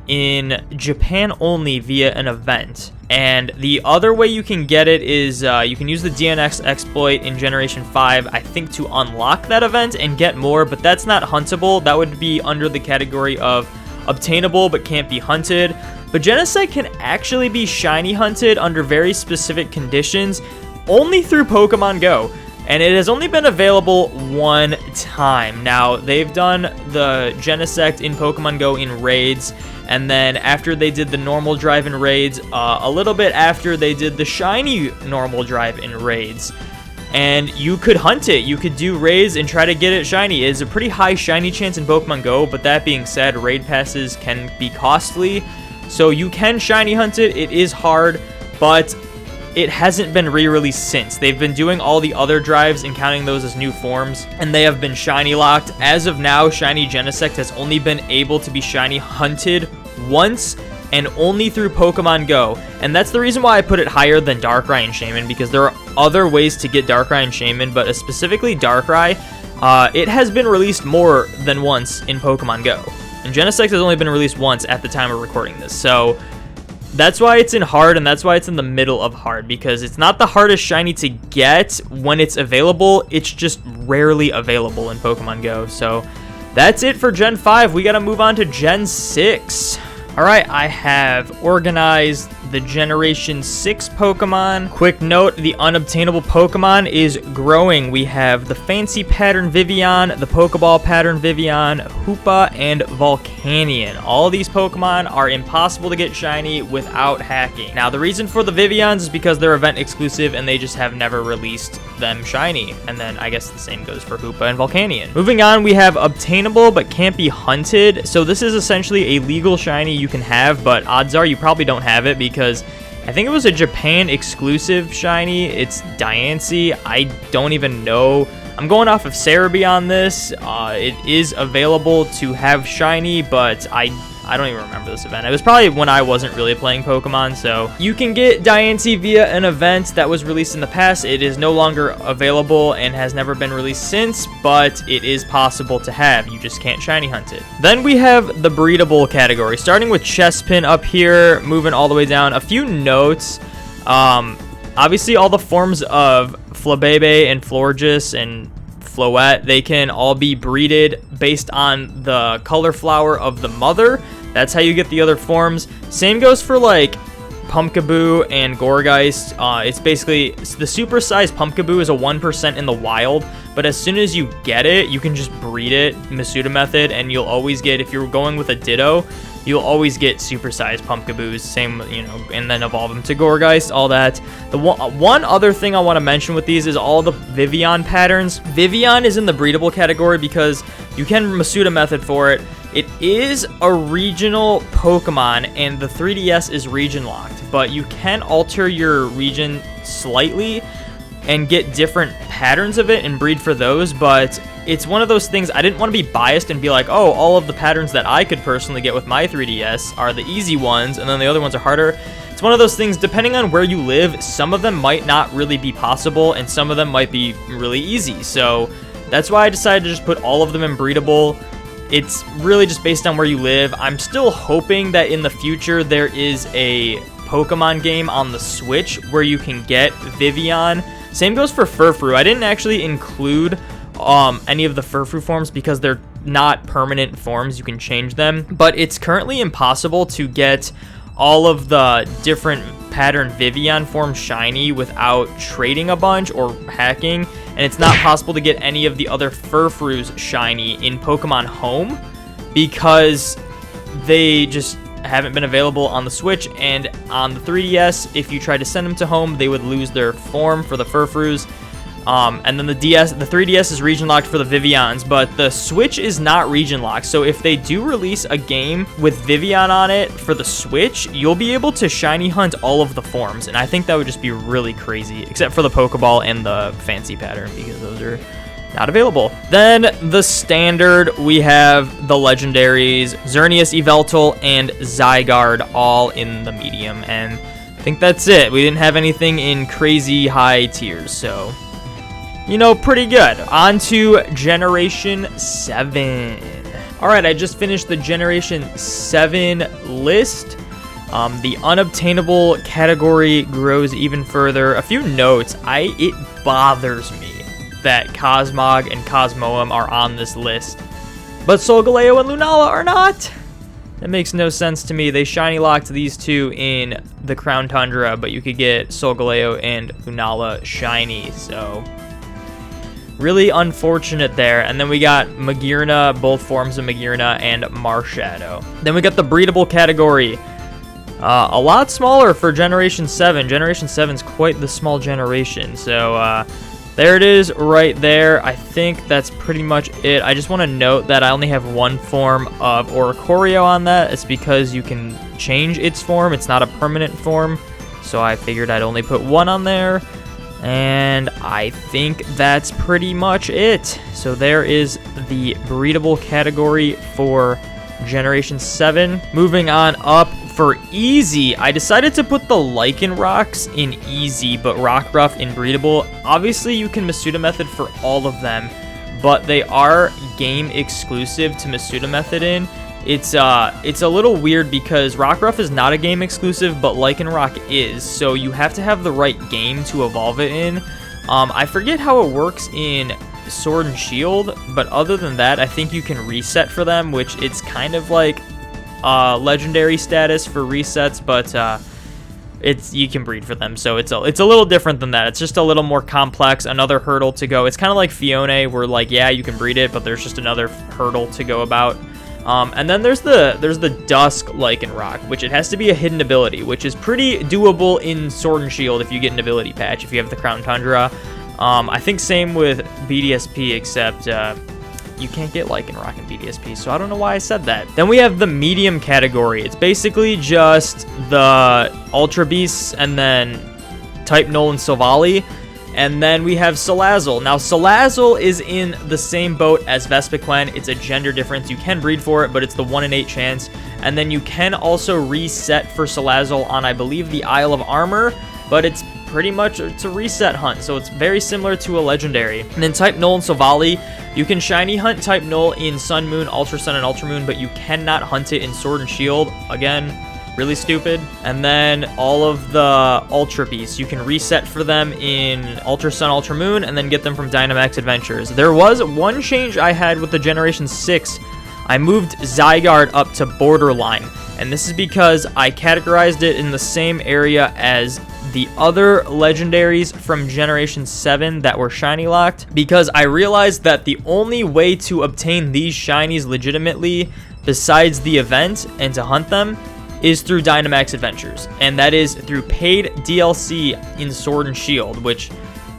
in Japan only via an event. And the other way you can get it is you can use the DNX exploit in Generation 5, I think, to unlock that event and get more, but that's not huntable. That would be under the category of obtainable but can't be hunted. But Genesect can actually be shiny hunted under very specific conditions only through Pokemon Go. And it has only been available one time. Now, they've done the Genesect in Pokemon Go in raids, and then after they did the normal drive in raids, a little bit after they did the shiny normal drive in raids. And you could hunt it. You could do raids and try to get it shiny. It is a pretty high shiny chance in Pokemon Go, but that being said, raid passes can be costly. So you can shiny hunt it. It is hard, but it hasn't been re-released since. They've been doing all the other drives and counting those as new forms, and they have been shiny locked. As of now, shiny Genesect has only been able to be shiny hunted once, and only through Pokemon Go. And that's the reason why I put it higher than Darkrai and Shaman, because there are other ways to get Darkrai and Shaman, but specifically Darkrai, it has been released more than once in Pokemon Go. And Genesect has only been released once at the time of recording this. So that's why it's in hard, and that's why it's in the middle of hard, because it's not the hardest shiny to get when it's available. It's just rarely available in Pokemon Go. So that's it for Gen 5. We got to move on to Gen 6. All right, I have organized the Generation 6 Pokemon. Quick note, the unobtainable Pokemon is growing. We have the Fancy Pattern Vivian, the Pokeball Pattern Vivian, Hoopa, and Volcanion. All of these Pokemon are impossible to get shiny without hacking. Now, the reason for the Vivians is because they're event exclusive and they just have never released them shiny. And then I guess the same goes for Hoopa and Volcanion. Moving on, we have obtainable but can't be hunted. So this is essentially a legal shiny you can have, but odds are you probably don't have it because I think it was a Japan exclusive shiny. It's Diancie. I don't even know. I'm going off of Cerebi on this. It is available to have shiny, but I don't even remember this event. It was probably when I wasn't really playing Pokemon, so you can get Diancie via an event that was released in the past. It is no longer available and has never been released since, but it is possible to have. You just can't shiny hunt it. Then we have the breedable category, starting with Chespin up here, moving all the way down. A few notes. Obviously, all the forms of Flabebe and Florges and Floette, they can all be breeded based on the color flower of the mother. That's how you get the other forms. Same goes for like Pumpkaboo and Gourgeist. It's basically the supersized Pumpkaboo is a 1% in the wild, but as soon as you get it, you can just breed it Masuda method, and you'll always get, if you're going with a Ditto, you'll always get supersized Pumpkaboos, same, you know, and then evolve them to Gourgeist, all that. The one other thing I want to mention with these is all the Vivian patterns. Vivian is in the breedable category because you can Masuda method for it. It is a regional Pokemon, and the 3DS is region locked, but you can alter your region slightly and get different patterns of it and breed for those, but it's one of those things, I didn't want to be biased and be like, oh, all of the patterns that I could personally get with my 3DS are the easy ones, and then the other ones are harder. It's one of those things, depending on where you live, some of them might not really be possible, and some of them might be really easy, so that's why I decided to just put all of them in breedable. It's really just based on where you live. I'm still hoping that in the future there is a Pokemon game on the Switch where you can get Vivian. Same goes for Furfrou. I didn't actually include any of the Furfrou forms because they're not permanent forms. You can change them, but it's currently impossible to get all of the different pattern Vivian forms shiny without trading a bunch or hacking, and it's not possible to get any of the other Furfrous shiny in Pokemon Home because they just haven't been available on the Switch, and on the 3DS, if you try to send them to home, they would lose their form for the Furfrous. And then the 3DS is region locked for the Vivians, but the Switch is not region locked. So if they do release a game with Vivian on it for the Switch, you'll be able to shiny hunt all of the forms, and I think that would just be really crazy, except for the Pokeball and the Fancy Pattern, because those are not available. Then the standard, we have the legendaries, Xerneas, Yveltal, and Zygarde, all in the medium, and I think that's it. We didn't have anything in crazy high tiers, so you know, pretty good. On to Generation 7. Alright, I just finished the Generation 7 list. The unobtainable category grows even further. A few notes. It bothers me that Cosmog and Cosmoem are on this list, but Solgaleo and Lunala are not. That makes no sense to me. They shiny locked these two in the Crown Tundra, but you could get Solgaleo and Lunala shiny, so really unfortunate there. And then we got Magearna, both forms of Magearna, and Marshadow. Then we got the breedable category. A lot smaller for Generation 7. Generation 7 is quite the small generation. So there it is right there. I think that's pretty much it. I just want to note that I only have one form of Oricorio on that. It's because you can change its form. It's not a permanent form. So I figured I'd only put one on there. And I think that's pretty much it. So there is the breedable category for Generation 7. Moving on up for easy, I decided to put the Lycanrocs in easy, but Rockruff in breedable. Obviously, you can Masuda method for all of them, but they are game exclusive to Masuda method in. It's a little weird because Rockruff is not a game exclusive, but Lycanroc is, so you have to have the right game to evolve it in. I forget how it works in Sword and Shield, but other than that, I think you can reset for them, which it's kind of like legendary status for resets, but you can breed for them, so it's a little different than that. It's just a little more complex, another hurdle to go. It's kind of like Fione, where like, yeah, you can breed it, but there's just another hurdle to go about. And then there's the Dusk Lycanroc, which it has to be a hidden ability, which is pretty doable in Sword and Shield if you get an ability patch, if you have the Crown Tundra. I think same with BDSP, except you can't get Lycanroc in BDSP, so I don't know why I said that. Then we have the medium category. It's basically just the Ultra Beasts and then Type Null and Silvally. And then we have Salazzle. Now, Salazzle is in the same boat as Vespiquen. It's a gender difference. You can breed for it, but it's the 1 in 8 chance. And then you can also reset for Salazzle on, I believe, the Isle of Armor, but it's pretty much, it's a reset hunt, so it's very similar to a legendary. And then Type Null and Silvally, you can shiny hunt Type Null in Sun, Moon, Ultra Sun, and Ultra Moon, but you cannot hunt it in Sword and Shield. Again, really stupid. And then all of the Ultra Beasts, you can reset for them in Ultra Sun, Ultra Moon, and then get them from Dynamax Adventures. There was one change I had with the Generation 6. I moved Zygarde up to Borderline, and this is because I categorized it in the same area as the other legendaries from Generation 7 that were shiny locked, because I realized that the only way to obtain these shinies legitimately, besides the event and to hunt them, is through Dynamax Adventures, and that is through paid DLC in Sword and Shield, which,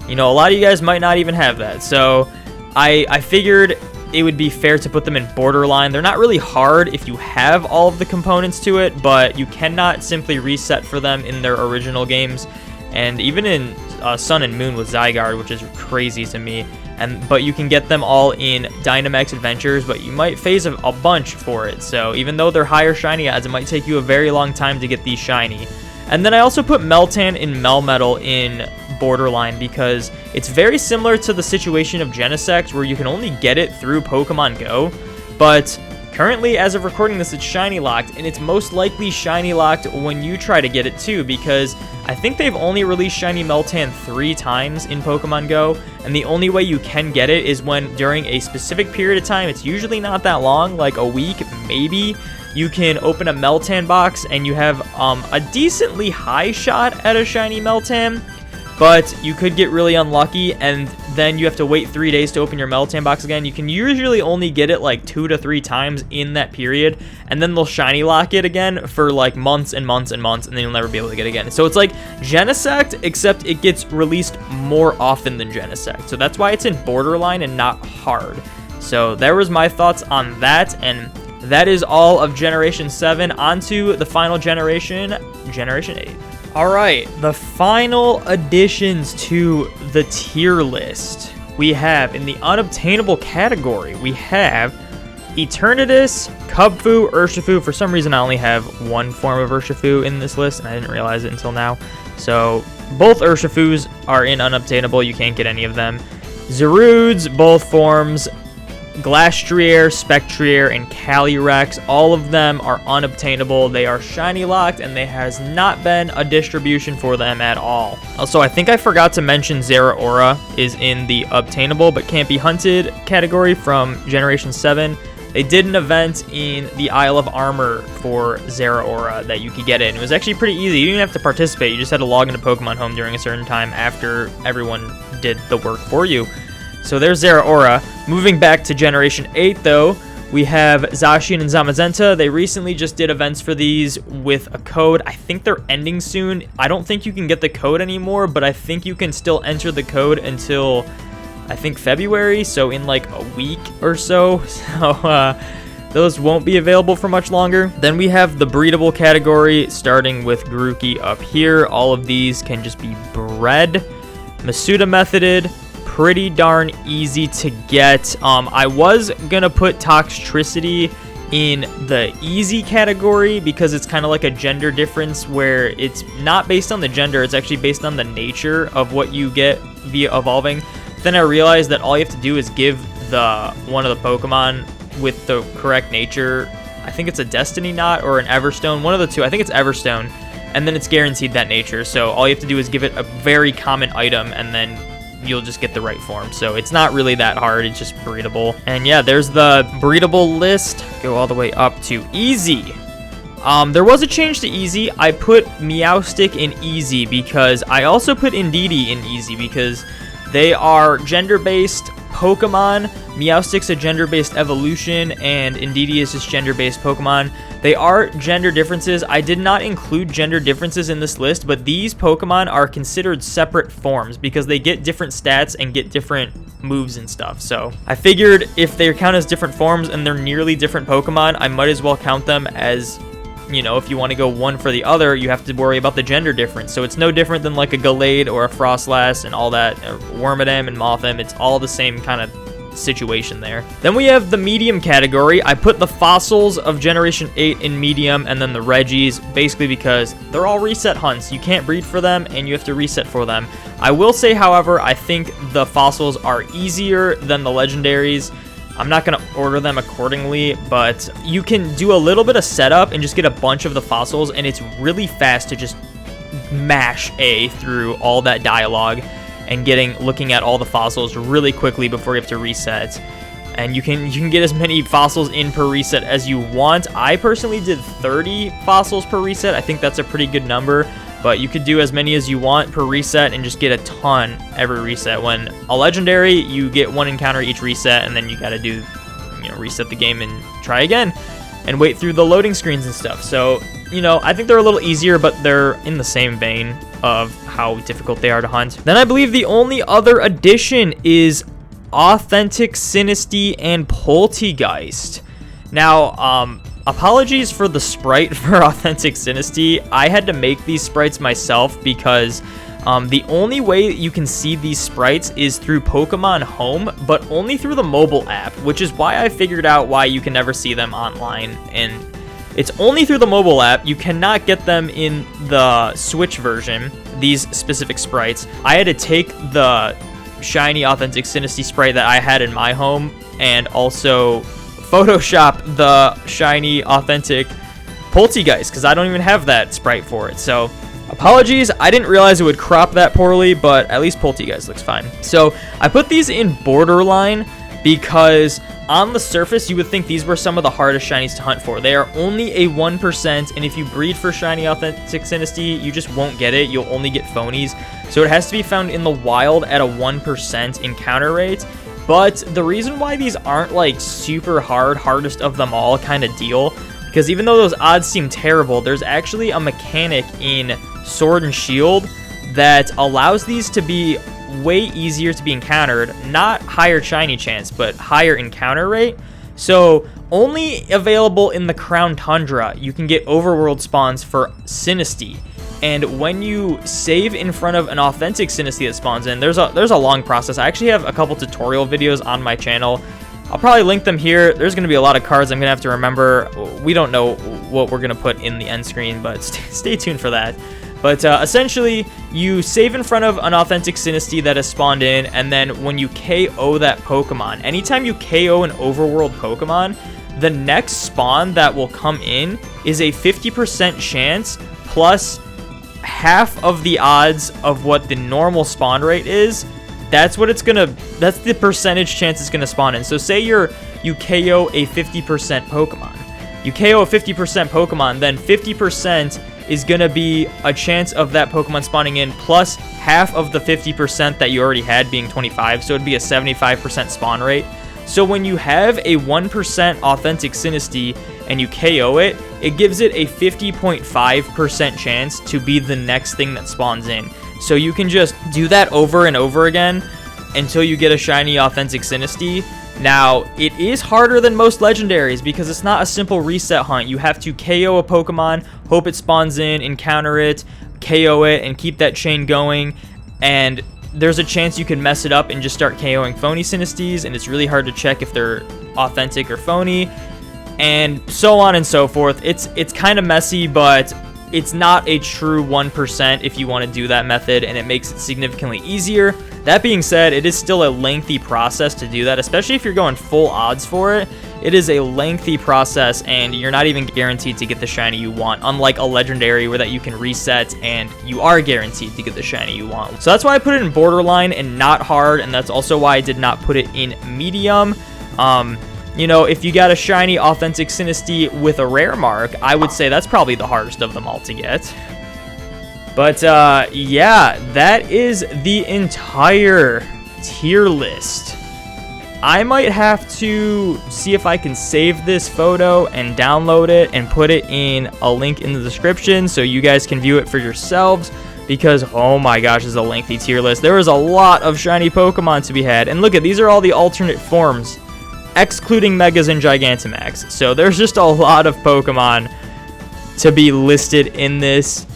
you know, a lot of you guys might not even have that. So I figured it would be fair to put them in Borderline. They're not really hard if you have all of the components to it, but you cannot simply reset for them in their original games, and even in Sun and Moon with Zygarde, which is crazy to me. But you can get them all in Dynamax Adventures, but you might phase a bunch for it. So even though they're higher shiny odds, it might take you a very long time to get these shiny. And then I also put Meltan and Melmetal in Borderline because it's very similar to the situation of Genesect, where you can only get it through Pokemon Go. But currently, as of recording this, it's shiny locked, and it's most likely shiny locked when you try to get it too, because I think they've only released shiny Meltan 3 times in Pokemon Go, and the only way you can get it is when during a specific period of time. It's usually not that long, like a week maybe. You can open a Meltan box and you have a decently high shot at a shiny Meltan, but you could get really unlucky, and then you have to wait 3 days to open your Meltan box again. You can usually only get it like 2 to 3 times in that period, and then they'll shiny lock it again for like months and months and months, and then you'll never be able to get it again. So it's like Genesect, except it gets released more often than Genesect. So that's why it's in Borderline and not hard. So there was my thoughts on that, and that is all of Generation 7. On to the final generation, Generation 8. Alright, the final additions to the tier list. We have, in the unobtainable category, we have Eternatus, Kubfu, Urshifu. For some reason, I only have one form of Urshifu in this list, and I didn't realize it until now. So, both Urshifus are in unobtainable. You can't get any of them. Zarudes, both forms. Glastrier, Spectrier, and Calyrex, all of them are unobtainable. They are shiny locked, and there has not been a distribution for them at all. Also, I think I forgot to mention Zeraora is in the obtainable but can't be hunted category from Generation 7. They did an event in the Isle of Armor for Zeraora that you could get in. It was actually pretty easy. You didn't have to participate. You just had to log into Pokemon Home during a certain time after everyone did the work for you. So there's Zeraora. Moving back to Generation 8, though, we have Zacian and Zamazenta. They recently just did events for these with a code. I think they're ending soon. I don't think you can get the code anymore, but I think you can still enter the code until, I think, February, so in like a week or so. So those won't be available for much longer. Then we have the breedable category, starting with Grookey up here. All of these can just be bred. Masuda methoded. Pretty darn easy to get. I was gonna put Toxtricity in the easy category because it's kind of like a gender difference where it's not based on the gender, it's actually based on the nature of what you get via evolving. Then I realized that all you have to do is give one of the Pokemon with the correct nature I think it's a Destiny Knot or an Everstone, one of the two. I think it's Everstone, and then it's guaranteed that nature. So all you have to do is give it a very common item, and then you'll just get the right form. So it's not really that hard, it's just breedable. And yeah, there's the breedable list. Go all the way up to easy. There was a change to easy. I put Meowstic in easy because I also put Indeedee in easy because they are gender-based Pokemon. Meowstic's a gender-based evolution, and Indeedee is just gender-based Pokemon. They are gender differences. I did not include gender differences in this list, but these Pokemon are considered separate forms because they get different stats and get different moves and stuff. So I figured if they count as different forms and they're nearly different Pokemon, I might as well count them as, you know, if you want to go one for the other, you have to worry about the gender difference. So it's no different than like a Gallade or a Frostlass and all that, Wormadam and Mothim. It's all the same kind of situation there. Then we have the medium category. I put the fossils of Generation 8 in medium, and then the Regis, basically because they're all reset hunts. You can't breed for them, and you have to reset for them. I will say, however, I think the fossils are easier than the legendaries. I'm not going to order them accordingly, but you can do a little bit of setup and just get a bunch of the fossils, and it's really fast to just mash A through all that dialogue and looking at all the fossils really quickly before you have to reset. And you can get as many fossils in per reset as you want. I personally did 30 fossils per reset. I think that's a pretty good number, but you could do as many as you want per reset and just get a ton every reset. When a legendary, you get one encounter each reset, and then you gotta do, reset the game and try again and wait through the loading screens and stuff. So, I think they're a little easier, but they're in the same vein of how difficult they are to hunt. Then I believe the only other addition is Authentic Sinistea and Poltegeist. Now, apologies for the sprite for Authentic Sinistea. I had to make these sprites myself because the only way that you can see these sprites is through Pokemon Home, but only through the mobile app, which is why I figured out why you can never see them online. And it's only through the mobile app. You cannot get them in the Switch version, these specific sprites. I had to take the shiny Authentic Sinistea sprite that I had in my home and also Photoshop the shiny Authentic Poltegeist because I don't even have that sprite for it. So apologies, I didn't realize it would crop that poorly, but at least Poltegeist looks fine. So I put these in borderline because on the surface, you would think these were some of the hardest shinies to hunt for. They are only a 1%, and if you breed for shiny Authentic Sinistea, you just won't get it. You'll only get phonies. So it has to be found in the wild at a 1% encounter rate. But the reason why these aren't like super hardest of them all kind of deal, because even though those odds seem terrible, there's actually a mechanic in Sword and Shield that allows these to be way easier to be encountered. Not higher shiny chance, but higher encounter rate. So only available in the Crown Tundra, you can get overworld spawns for Sinistea. And when you save in front of an Authentic Sinistea that spawns in, there's a long process. I actually have a couple tutorial videos on my channel. I'll probably link them here. There's going to be a lot of cards I'm going to have to remember. We don't know what we're going to put in the end screen, but stay tuned for that. But essentially, you save in front of an Authentic Sinistea that has spawned in, and then when you KO that Pokemon, anytime you KO an overworld Pokemon, the next spawn that will come in is a 50% chance plus half of the odds of what the normal spawn rate is. That's the percentage chance it's gonna spawn in. So say you KO a 50% Pokemon. You KO a 50% Pokemon, then 50% is gonna be a chance of that Pokemon spawning in plus half of the 50% that you already had being 25. So it'd be a 75% spawn rate. So when you have a 1% Authentic Sinistea and you KO it, it gives it a 50.5% chance to be the next thing that spawns in. So you can just do that over and over again until you get a shiny Authentic Sinistea. Now, it is harder than most legendaries because it's not a simple reset hunt. You have to KO a Pokemon, hope it spawns in, encounter it, KO it, and keep that chain going. And there's a chance you could mess it up and just start KOing phony Sinesteas, and it's really hard to check if they're authentic or phony, and so on and so forth. It's kind of messy, but it's not a true 1% if you want to do that method, and it makes it significantly easier. That being said, it is still a lengthy process to do that, especially if you're going full odds for it, it is a lengthy process, and you're not even guaranteed to get the shiny you want, unlike a legendary where that you can reset and you are guaranteed to get the shiny you want. So that's why I put it in borderline and not hard, and that's also why I did not put it in medium. You know, if you got a shiny Authentic Sinistea with a rare mark, I would say that's probably the hardest of them all to get. But yeah, that is the entire tier list. I might have to see if I can save this photo and download it and put it in a link in the description so you guys can view it for yourselves, because oh my gosh, this is a lengthy tier list. There is a lot of shiny Pokemon to be had, and look at, these are all the alternate forms, excluding Megas and Gigantamax. So there's just a lot of Pokemon to be listed in this.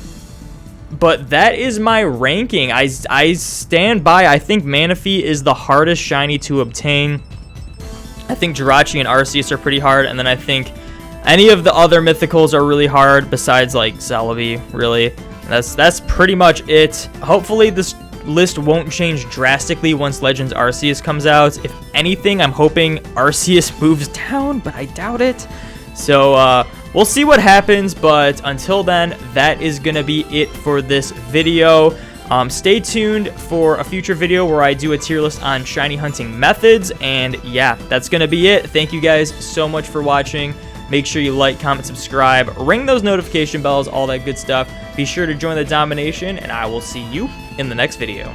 But that is my ranking. I stand by. I think Manaphy is the hardest shiny to obtain. I think Jirachi and Arceus are pretty hard. And then I think any of the other mythicals are really hard besides like Celebi, really. That's pretty much it. Hopefully this list won't change drastically once Legends Arceus comes out. If anything, I'm hoping Arceus moves down, but I doubt it. So we'll see what happens, but until then, that is gonna be it for this video. Stay tuned for a future video where I do a tier list on shiny hunting methods, and yeah, that's gonna be it. Thank you guys so much for watching. Make sure you like, comment, subscribe, ring those notification bells, all that good stuff. Be sure to join the domination, and I will see you in the next video.